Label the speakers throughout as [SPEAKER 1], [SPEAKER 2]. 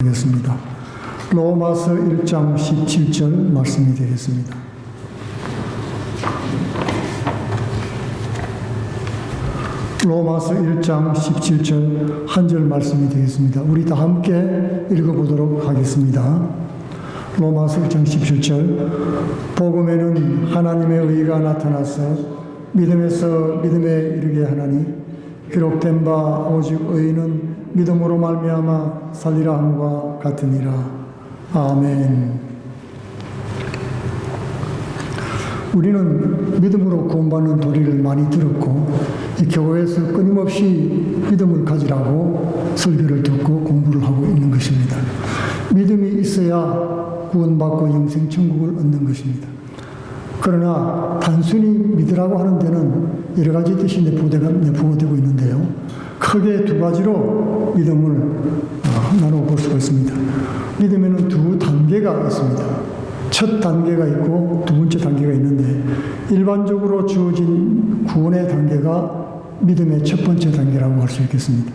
[SPEAKER 1] 되겠습니다. 로마서 1장 17절 말씀이 되겠습니다. 로마서 1장 17절 한 절 말씀이 되겠습니다. 우리 다 함께 읽어보도록 하겠습니다. 로마서 1장 17절 복음에는 하나님의 의가 나타나서 믿음에서 믿음에 이르게 하나니 기록된 바 오직 의인은 믿음으로 말미암아 살리라 함과 같으니라. 아멘. 우리는 믿음으로 구원받는 도리를 많이 들었고 이 교회에서 끊임없이 믿음을 가지라고 설교를 듣고 공부를 하고 있는 것입니다. 믿음이 있어야 구원받고 영생 천국을 얻는 것입니다. 그러나 단순히 믿으라고 하는 데는 여러 가지 뜻이 내포되고 있는데요. 크게 두 가지로 믿음을 나누어 볼 수가 있습니다. 믿음에는 두 단계가 있습니다. 첫 단계가 있고 두 번째 단계가 있는데 일반적으로 주어진 구원의 단계가 믿음의 첫 번째 단계라고 할 수 있겠습니다.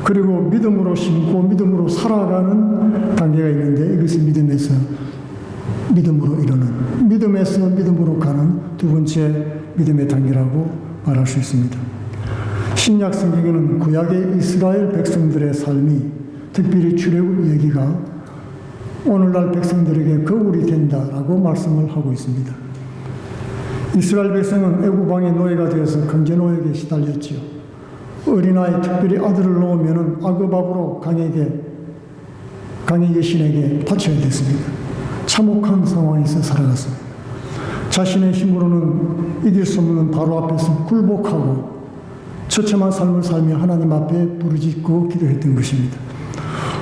[SPEAKER 1] 그리고 믿음으로 심고 믿음으로 살아가는 단계가 있는데 이것이 믿음에서 믿음으로 이루는, 믿음에서 믿음으로 가는 두 번째 믿음의 단계라고 말할 수 있습니다. 신약 성경에는 구약의 이스라엘 백성들의 삶이, 특별히 출애굽 얘기가 오늘날 백성들에게 거울이 된다라고 말씀을 하고 있습니다. 이스라엘 백성은 애굽 왕의 노예가 되어서 강제 노예에게 시달렸지요. 어린아이, 특별히 아들을 놓으면 악어밥으로 강의 여신에게 바쳐야 됐습니다. 참혹한 상황에서 살아갔습니다. 자신의 힘으로는 이길 수 없는 바로 앞에서 굴복하고 처참한 삶을 살며 하나님 앞에 부르짖고 기도했던 것입니다.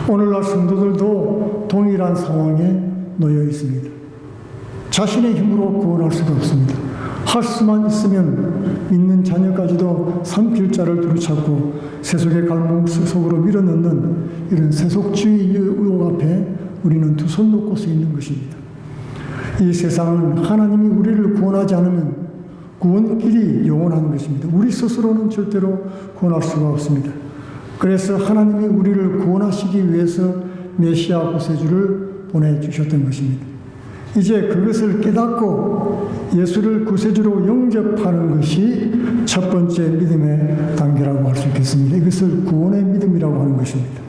[SPEAKER 1] 오늘날 성도들도 동일한 상황에 놓여 있습니다. 자신의 힘으로 구원할 수가 없습니다. 할 수만 있으면 믿는 자녀까지도 산길자를 두루찾고 세속의 갈망 속으로 밀어넣는 이런 세속주의 유혹 앞에 우리는 두 손 놓고 서 있는 것입니다. 이 세상은 하나님이 우리를 구원하지 않으면 구원길이 영원한 것입니다. 우리 스스로는 절대로 구원할 수가 없습니다. 그래서 하나님이 우리를 구원하시기 위해서 메시아 구세주를 보내주셨던 것입니다. 이제 그것을 깨닫고 예수를 구세주로 영접하는 것이 첫 번째 믿음의 단계라고 할 수 있겠습니다. 이것을 구원의 믿음이라고 하는 것입니다.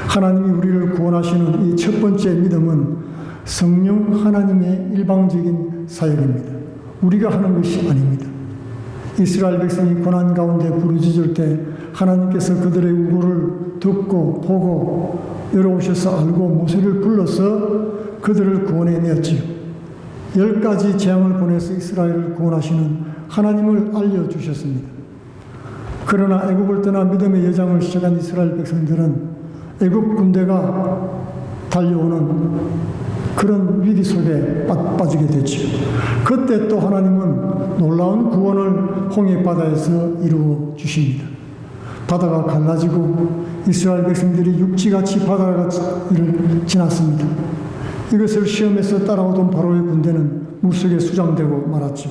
[SPEAKER 1] 하나님이 우리를 구원하시는 이 첫 번째 믿음은 성령 하나님의 일방적인 사역입니다. 우리가 하는 것이 아닙니다. 이스라엘 백성이 고난 가운데 부르짖을 때 하나님께서 그들의 우고를 듣고 보고 열어오셔서 알고 모세를 불러서 그들을 구원해내었지요. 10가지 재앙을 보내서 이스라엘을 구원하시는 하나님을 알려주셨습니다. 그러나 애굽을 떠나 믿음의 여정을 시작한 이스라엘 백성들은 애굽 군대가 달려오는 그런 위기 속에 빠지게 됐죠. 그때 또 하나님은 놀라운 구원을 홍해바다에서 이루어 주십니다. 바다가 갈라지고 이스라엘 백성들이 육지같이 바다를 지났습니다. 이것을 시험해서 따라오던 바로의 군대는 물속에 수장되고 말았죠.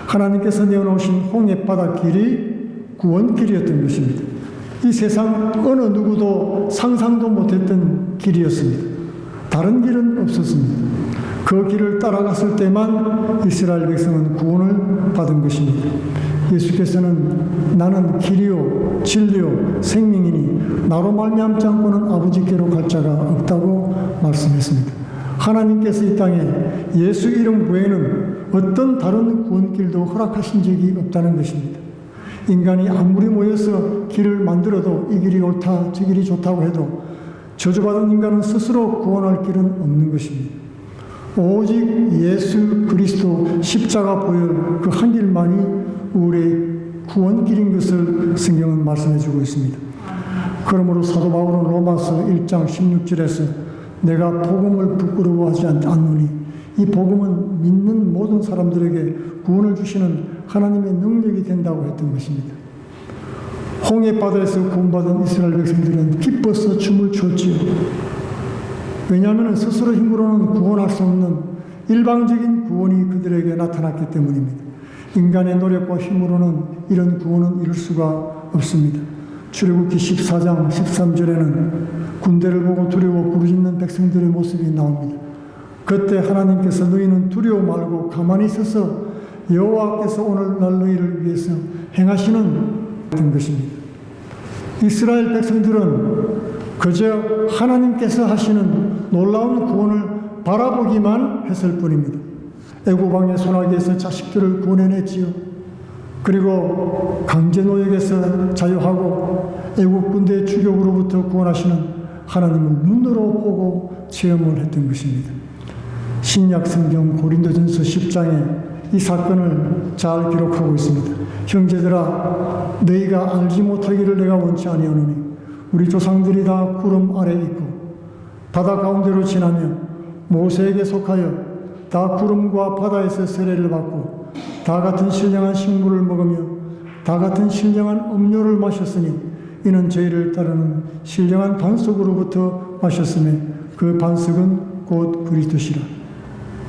[SPEAKER 1] 하나님께서 내어놓으신 홍해바다 길이 구원길이었던 것입니다. 이 세상 어느 누구도 상상도 못했던 길이었습니다. 다른 길은 없었습니다. 그 길을 따라갔을 때만 이스라엘 백성은 구원을 받은 것입니다. 예수께서는 나는 길이요 진리요 생명이니 나로 말미암지 않고는 아버지께로 갈 자가 없다고 말씀했습니다. 하나님께서 이 땅에 예수 이름 외에는 어떤 다른 구원길도 허락하신 적이 없다는 것입니다. 인간이 아무리 모여서 길을 만들어도 이 길이 옳다 저 길이 좋다고 해도 저주받은 인간은 스스로 구원할 길은 없는 것입니다. 오직 예수 그리스도 십자가 보혈 그 한 길만이 우리의 구원길인 것을 성경은 말씀해 주고 있습니다. 그러므로 사도 바울은 로마서 1장 16절에서 내가 복음을 부끄러워하지 않노니 이 복음은 믿는 모든 사람들에게 구원을 주시는 하나님의 능력이 된다고 했던 것입니다. 홍해바다에서 구원받은 이스라엘 백성들은 기뻐서 춤을 췄지요. 왜냐하면 스스로 힘으로는 구원할 수 없는 일방적인 구원이 그들에게 나타났기 때문입니다. 인간의 노력과 힘으로는 이런 구원은 이룰 수가 없습니다. 출애굽기 14장 13절에는 군대를 보고 두려워 부르짖는 백성들의 모습이 나옵니다. 그때 하나님께서 너희는 두려워 말고 가만히 있어서 여호와께서 오늘날 너희를 위해서 행하시는 것입니다. 이스라엘 백성들은 그저 하나님께서 하시는 놀라운 구원을 바라보기만 했을 뿐입니다. 애굽 왕의 손아귀에서 자식들을 구원해냈지요. 그리고 강제 노역에서 자유하고 애굽 군대의 추격으로부터 구원하시는 하나님을 눈으로 보고 체험을 했던 것입니다. 신약 성경 고린도전서 10장에 이 사건을 잘 기록하고 있습니다. 형제들아, 너희가 알지 못하기를 내가 원치 아니하노니 우리 조상들이 다 구름 아래 있고 바다 가운데로 지나며 모세에게 속하여 다 구름과 바다에서 세례를 받고 다 같은 신령한 식물을 먹으며 다 같은 신령한 음료를 마셨으니 이는 저희를 따르는 신령한 반석으로부터 마셨으며 그 반석은 곧 그리스도시라.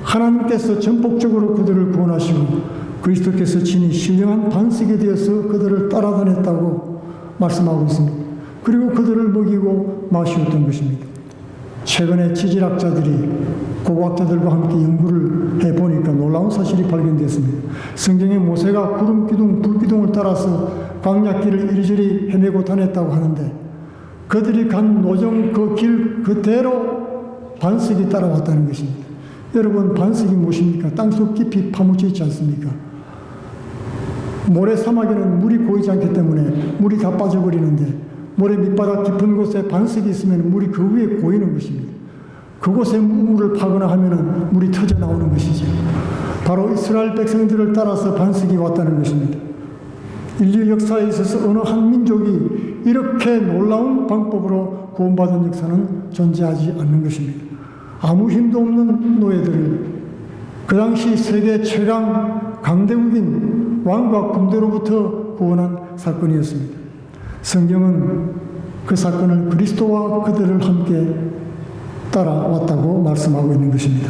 [SPEAKER 1] 하나님께서 전폭적으로 그들을 구원하시고 그리스도께서 친히 신령한 반석이 되어서 그들을 따라다녔다고 말씀하고 있습니다. 그리고 그들을 먹이고 마시었던 것입니다. 최근에 지질학자들이 고고학자들과 함께 연구를 해보니까 놀라운 사실이 발견됐습니다. 성경에 모세가 구름 기둥, 불 기둥을 따라서 광야길을 이리저리 헤매고 다녔다고 하는데 그들이 간 노정 그 길 그대로 반석이 따라왔다는 것입니다. 여러분, 반석이 무엇입니까? 땅속 깊이 파묻혀 있지 않습니까? 모래사막에는 물이 고이지 않기 때문에 물이 다 빠져버리는데 모래 밑바닥 깊은 곳에 반석이 있으면 물이 그 위에 고이는 것입니다. 그곳에 우물을 파거나 하면 물이 터져 나오는 것이죠. 바로 이스라엘 백성들을 따라서 반석이 왔다는 것입니다. 인류 역사에 있어서 어느 한 민족이 이렇게 놀라운 방법으로 구원받은 역사는 존재하지 않는 것입니다. 아무 힘도 없는 노예들을 그 당시 세계 최강 강대국인 왕과 군대로부터 구원한 사건이었습니다. 성경은 그 사건을 그리스도와 그들을 함께 따라왔다고 말씀하고 있는 것입니다.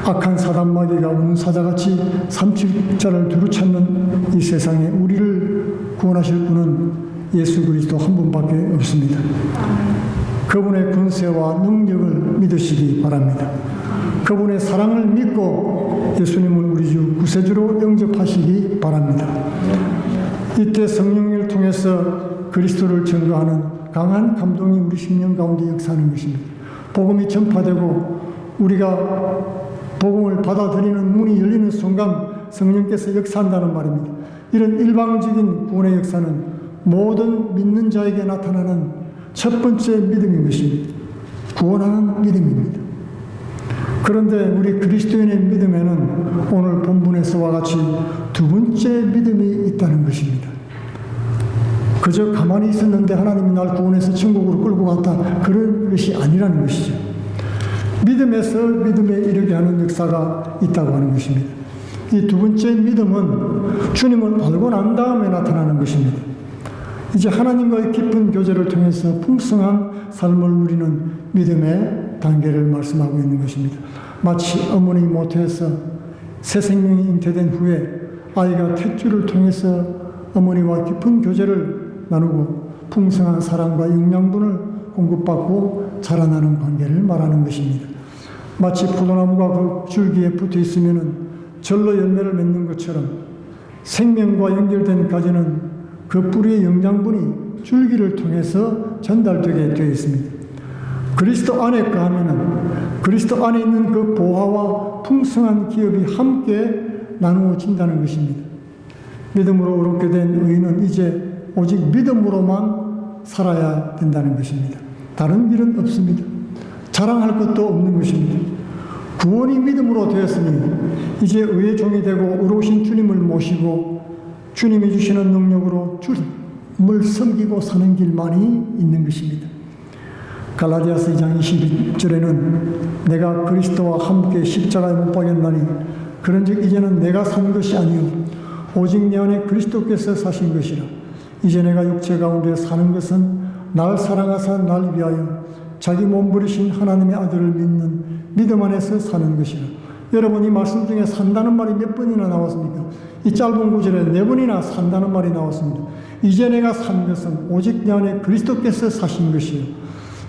[SPEAKER 1] 악한 사단 마귀가 우는 사자같이 삼칠자를 두루찾는 이 세상에 우리를 구원하실 분은 예수 그리스도 한 분밖에 없습니다. 그분의 권세와 능력을 믿으시기 바랍니다. 그분의 사랑을 믿고 예수님을 우리 주 구세주로 영접하시기 바랍니다. 이때 성령을 통해서 그리스도를 증거하는 강한 감동이 우리 심령 가운데 역사하는 것입니다. 복음이 전파되고 우리가 복음을 받아들이는 문이 열리는 순간 성령께서 역사한다는 말입니다. 이런 일방적인 구원의 역사는 모든 믿는 자에게 나타나는 첫 번째 믿음인 것입니다. 구원하는 믿음입니다. 그런데 우리 그리스도인의 믿음에는 오늘 본문에서와 같이 두 번째 믿음이 있다는 것입니다. 그저 가만히 있었는데 하나님이 날 구원해서 천국으로 끌고 갔다, 그런 것이 아니라는 것이죠. 믿음에서 믿음에 이르게 하는 역사가 있다고 하는 것입니다. 이 두 번째 믿음은 주님을 알고 난 다음에 나타나는 것입니다. 이제 하나님과의 깊은 교제를 통해서 풍성한 삶을 누리는 믿음의 단계를 말씀하고 있는 것입니다. 마치 어머니 모태에서 새 생명이 잉태된 후에 아이가 탯줄을 통해서 어머니와 깊은 교제를 나누고 풍성한 사랑과 영양분을 공급받고 자라나는 관계를 말하는 것입니다. 마치 포도나무가 그 줄기에 붙어 있으면 절로 열매를 맺는 것처럼 생명과 연결된 가지는 그 뿌리의 영양분이 줄기를 통해서 전달되게 되어 있습니다. 그리스도 안에 거하면은 그리스도 안에 있는 그 보화와 풍성한 기업이 함께 나누어진다는 것입니다. 믿음으로 의롭게 된 의인은 이제 오직 믿음으로만 살아야 된다는 것입니다. 다른 길은 없습니다. 자랑할 것도 없는 것입니다. 구원이 믿음으로 되었으니 이제 의의 종이 되고 의로우신 주님을 모시고 주님이 주시는 능력으로 주님을 섬기고 사는 길만이 있는 것입니다. 갈라디아서 2장 22절에는 내가 그리스도와 함께 십자가에 못 박였나니 그런즉 이제는 내가 산 것이 아니요 오직 내 안에 그리스도께서 사신 것이라. 이제 내가 육체 가운데 사는 것은 날 사랑하사 날 위하여 자기 몸 부리신 하나님의 아들을 믿는 믿음 안에서 사는 것이라. 여러분, 이 말씀 중에 산다는 말이 몇 번이나 나왔습니까? 이 짧은 구절에 4번이나 산다는 말이 나왔습니다. 이제 내가 산 것은 오직 내 안에 그리스도께서 사신 것이요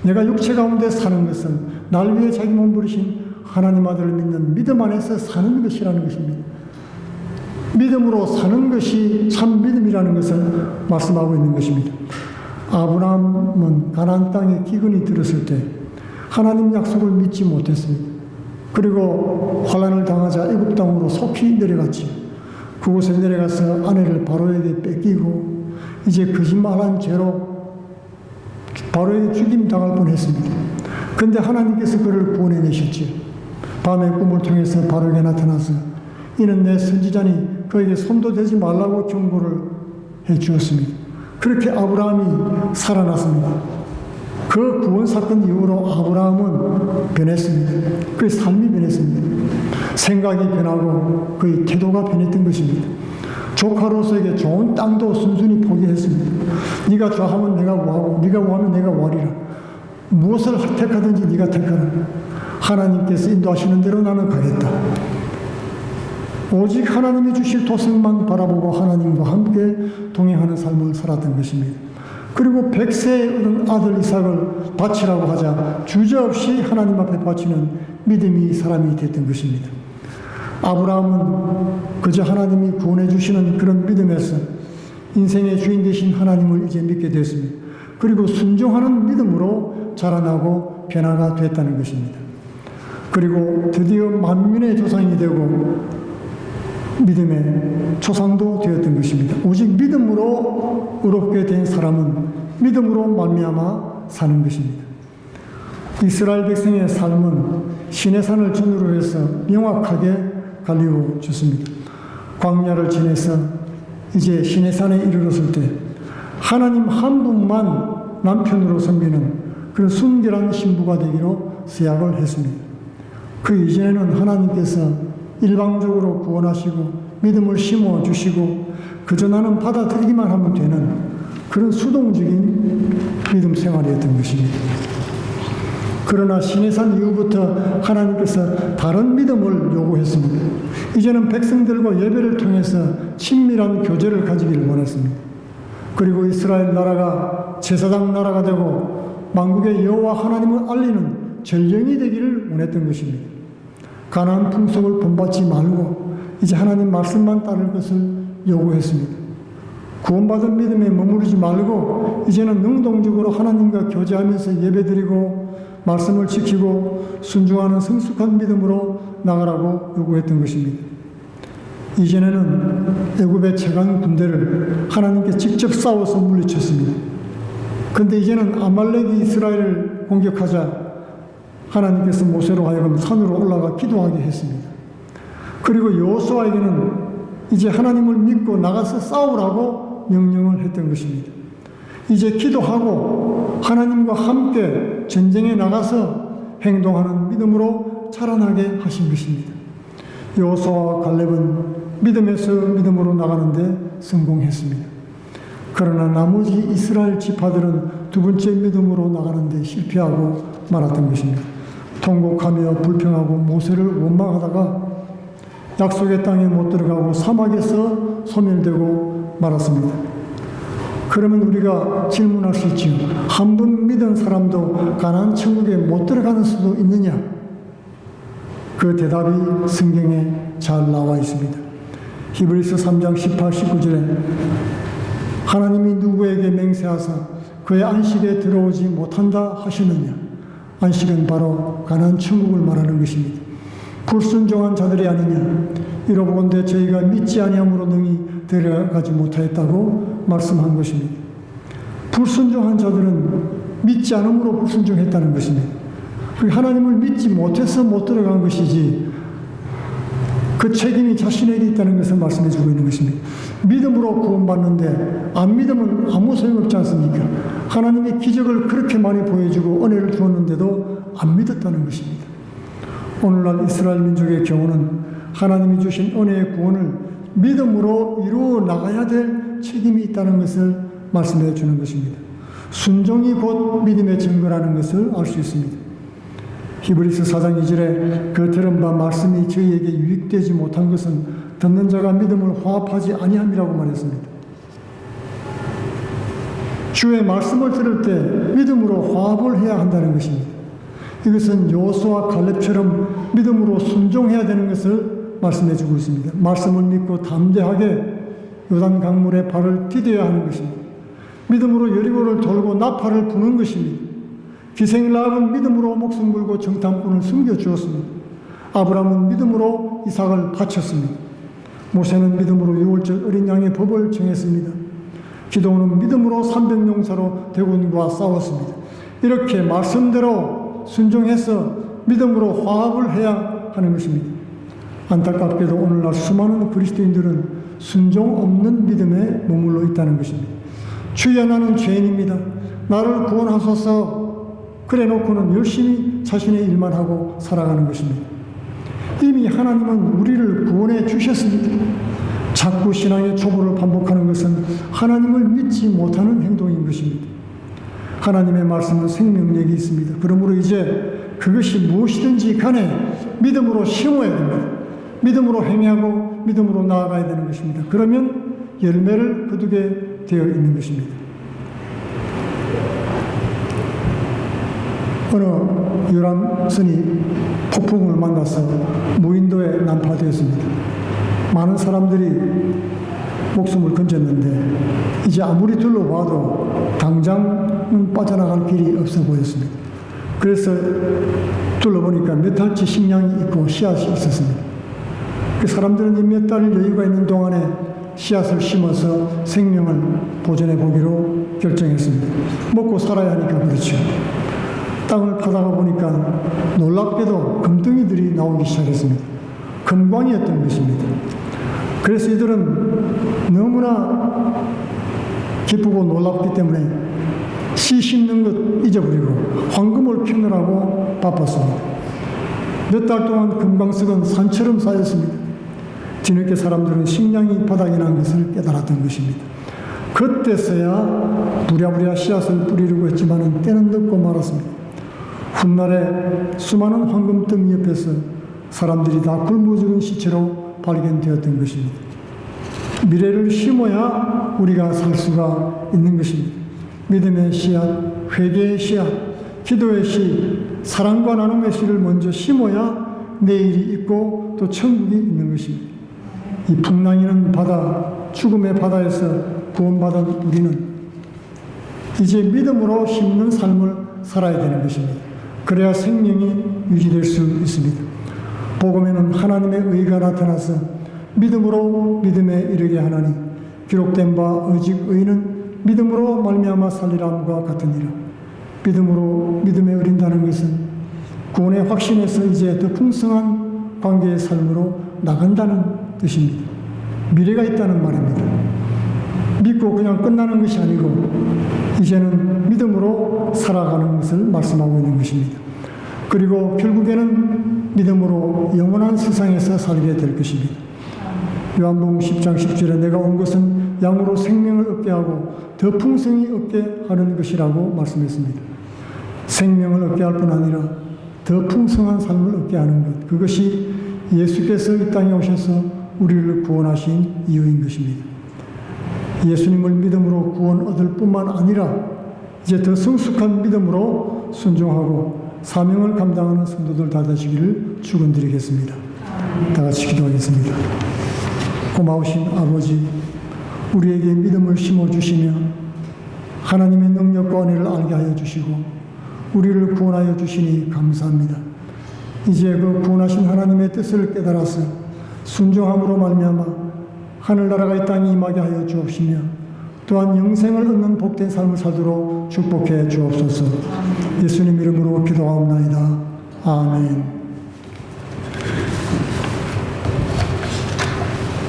[SPEAKER 1] 내가 육체 가운데 사는 것은 날 위해 자기 몸 부리신 하나님 아들을 믿는 믿음 안에서 사는 것이라는 것입니다. 믿음으로 사는 것이 참 믿음이라는 것을 말씀하고 있는 것입니다. 아브라함은 가나안 땅에 기근이 들었을 때 하나님 약속을 믿지 못했습니다. 그리고 환난을 당하자 애굽 땅으로 속히 내려갔지요. 그곳에 내려가서 아내를 바로에게 뺏기고 이제 거짓말한 죄로 바로에게 죽임 당할 뻔했습니다. 그런데 하나님께서 그를 구원해내셨지요. 밤에 꿈을 통해서 바로에게 나타나서 이는 내 선지자니 그에게 손도 대지 말라고 경고를 해 주었습니다. 그렇게 아브라함이 살아났습니다. 그 구원 사건 이후로 아브라함은 변했습니다. 그의 삶이 변했습니다. 생각이 변하고 그의 태도가 변했던 것입니다. 조카로서에게 좋은 땅도 순순히 포기했습니다. 네가 좋아하면 내가 뭐하고 네가 뭐하면 내가 뭐하리라. 무엇을 택하든지 네가 택하라. 하나님께서 인도하시는 대로 나는 가겠다. 오직 하나님이 주실 도성만 바라보고 하나님과 함께 동행하는 삶을 살았던 것입니다. 그리고 100세에 얻은 아들 이삭을 바치라고 하자 주저없이 하나님 앞에 바치는 믿음이 사람이 됐던 것입니다. 아브라함은 그저 하나님이 구원해 주시는 그런 믿음에서 인생의 주인 되신 하나님을 이제 믿게 되었습니다. 그리고 순종하는 믿음으로 자라나고 변화가 됐다는 것입니다. 그리고 드디어 만민의 조상이 되고 믿음의 초상도 되었던 것입니다. 오직 믿음으로 의롭게 된 사람은 믿음으로 말미암아 사는 것입니다. 이스라엘 백성의 삶은 시내산을 전후로 해서 명확하게 갈리워 주습니다. 광야를 지내서 이제 시내산에 이르렀을 때 하나님 한 분만 남편으로 섬기는 그런 순결한 신부가 되기로 서약을 했습니다. 그 이전에는 하나님께서 일방적으로 구원하시고 믿음을 심어주시고 그저 나는 받아들이기만 하면 되는 그런 수동적인 믿음 생활이었던 것입니다. 그러나 시내산 이후부터 하나님께서 다른 믿음을 요구했습니다. 이제는 백성들과 예배를 통해서 친밀한 교제를 가지기를 원했습니다. 그리고 이스라엘 나라가 제사장 나라가 되고 만국의 여호와 하나님을 알리는 전령이 되기를 원했던 것입니다. 가나안 풍속을 본받지 말고 이제 하나님 말씀만 따를 것을 요구했습니다. 구원받은 믿음에 머무르지 말고 이제는 능동적으로 하나님과 교제하면서 예배드리고 말씀을 지키고 순종하는 성숙한 믿음으로 나가라고 요구했던 것입니다. 이전에는 애굽의 최강 군대를 하나님께 직접 싸워서 물리쳤습니다. 그런데 이제는 아말렉이 이스라엘을 공격하자 하나님께서 모세로 하여금 산으로 올라가 기도하게 했습니다. 그리고 여호수아에게는 이제 하나님을 믿고 나가서 싸우라고 명령을 했던 것입니다. 이제 기도하고 하나님과 함께 전쟁에 나가서 행동하는 믿음으로 자라나게 하신 것입니다. 여호수아와 갈렙은 믿음에서 믿음으로 나가는데 성공했습니다. 그러나 나머지 이스라엘 지파들은 두 번째 믿음으로 나가는데 실패하고 말았던 것입니다. 통곡하며 불평하고 모세를 원망하다가 약속의 땅에 못 들어가고 사막에서 소멸되고 말았습니다. 그러면 우리가 질문할 수 있지요. 한 번 믿은 사람도 가나안 천국에 못 들어가는 수도 있느냐? 그 대답이 성경에 잘 나와 있습니다. 히브리서 3장 18, 19절에 하나님이 누구에게 맹세하사 그의 안식에 들어오지 못한다 하시느냐? 안식은 바로 가나안 천국을 말하는 것입니다. 불순종한 자들이 아니냐? 이로보건대 저희가 믿지 아니함으로 능히 들어가지 못하였다고 말씀한 것입니다. 불순종한 자들은 믿지 않음으로 불순종했다는 것입니다. 하나님을 믿지 못해서 못 들어간 것이지 그 책임이 자신에게 있다는 것을 말씀해 주고 있는 것입니다. 믿음으로 구원받는데 안 믿으면 아무 소용없지 않습니까? 하나님이 기적을 그렇게 많이 보여주고 은혜를 주었는데도 안 믿었다는 것입니다. 오늘날 이스라엘 민족의 경우는 하나님이 주신 은혜의 구원을 믿음으로 이루어 나가야 될 책임이 있다는 것을 말씀해 주는 것입니다. 순종이 곧 믿음의 증거라는 것을 알 수 있습니다. 히브리서 4장 2절에 그 들은 바 말씀이 저희에게 유익되지 못한 것은 듣는 자가 믿음을 화합하지 아니함이라고 말했습니다. 주의 말씀을 들을 때 믿음으로 화합을 해야 한다는 것입니다. 이것은 여호수아와 갈렙처럼 믿음으로 순종해야 되는 것을 말씀해 주고 있습니다. 말씀을 믿고 담대하게 요단 강물에 발을 디뎌야 하는 것입니다. 믿음으로 여리고를 돌고 나팔을 부는 것입니다. 기생 라합은 믿음으로 목숨 걸고 정탐꾼을 숨겨주었습니다. 아브라함은 믿음으로 이삭을 바쳤습니다. 모세는 믿음으로 유월절 어린 양의 법을 정했습니다. 기도는 믿음으로 300용사로 대군과 싸웠습니다. 이렇게 말씀대로 순종해서 믿음으로 화합을 해야 하는 것입니다. 안타깝게도 오늘날 수많은 그리스도인들은 순종 없는 믿음에 머물러 있다는 것입니다. 주여 나는 죄인입니다. 나를 구원하소서 그래 놓고는 열심히 자신의 일만 하고 살아가는 것입니다. 이미 하나님은 우리를 구원해 주셨습니다. 자꾸 신앙의 초보를 반복하는 것은 하나님을 믿지 못하는 행동인 것입니다. 하나님의 말씀은 생명력이 있습니다. 그러므로 이제 그것이 무엇이든지 간에 믿음으로 심어야 됩니다. 믿음으로 행하고 믿음으로 나아가야 되는 것입니다. 그러면 열매를 거두게 되어 있는 것입니다. 어느 유람선이 폭풍을 만나서 무인도에 난파되었습니다. 많은 사람들이 목숨을 건졌는데 이제 아무리 둘러봐도 당장은 빠져나갈 길이 없어 보였습니다. 그래서 둘러보니까 몇 달치 식량이 있고 씨앗이 있었습니다. 그 사람들은 이 몇 달 여유가 있는 동안에 씨앗을 심어서 생명을 보존해 보기로 결정했습니다. 먹고 살아야 하니까 그렇죠. 땅을 파다가 보니까 놀랍게도 금덩이들이 나오기 시작했습니다. 금광이었던 것입니다. 그래서 이들은 너무나 기쁘고 놀랍기 때문에 씨 심는 것 잊어버리고 황금을 캐느라고 바빴습니다. 몇 달 동안 금광석은 산처럼 쌓였습니다. 뒤늦게 사람들은 식량이 바닥이 난 것을 깨달았던 것입니다. 그때서야 부랴부랴 씨앗을 뿌리려고 했지만 때는 늦고 말았습니다. 훗날에 수많은 황금덩이 옆에서 사람들이 다 굶어 죽은 시체로 발견되었던 것입니다. 미래를 심어야 우리가 살 수가 있는 것입니다. 믿음의 씨앗, 회개의 씨앗, 기도의 씨, 사랑과 나눔의 씨를 먼저 심어야 내일이 있고 또 천국이 있는 것입니다. 이 풍랑이는 바다, 죽음의 바다에서 구원받은 우리는 이제 믿음으로 심는 삶을 살아야 되는 것입니다. 그래야 생명이 유지될 수 있습니다. 복음에는 하나님의 의가 나타나서 믿음으로 믿음에 이르게 하나니 기록된 바 오직 의는 믿음으로 말미암아 살리라함과 같으니라. 믿음으로 믿음에 어린다는 것은 구원의 확신에서 이제 더 풍성한 관계의 삶으로 나간다는 뜻입니다. 미래가 있다는 말입니다. 믿고 그냥 끝나는 것이 아니고 이제는 믿음으로 살아가는 것을 말씀하고 있는 것입니다. 그리고 결국에는 믿음으로 영원한 세상에서 살게 될 것입니다. 요한복음 10장 10절에 내가 온 것은 양으로 생명을 얻게 하고 더 풍성히 얻게 하는 것이라고 말씀했습니다. 생명을 얻게 할 뿐 아니라 더 풍성한 삶을 얻게 하는 것, 그것이 예수께서 이 땅에 오셔서 우리를 구원하신 이유인 것입니다. 예수님을 믿음으로 구원 얻을 뿐만 아니라 이제 더 성숙한 믿음으로 순종하고 사명을 감당하는 성도들 다 되시기를 축원드리겠습니다. 다 같이 기도하겠습니다. 고마우신 아버지, 우리에게 믿음을 심어주시며 하나님의 능력과 은혜를 알게 하여 주시고 우리를 구원하여 주시니 감사합니다. 이제 그 구원하신 하나님의 뜻을 깨달아서 순종함으로 말미암아 하늘나라가 이 땅에 임하게 하여 주옵시며 또한 영생을 얻는 복된 삶을 살도록 축복해 주옵소서. 예수님 이름으로 기도하옵나이다. 아멘.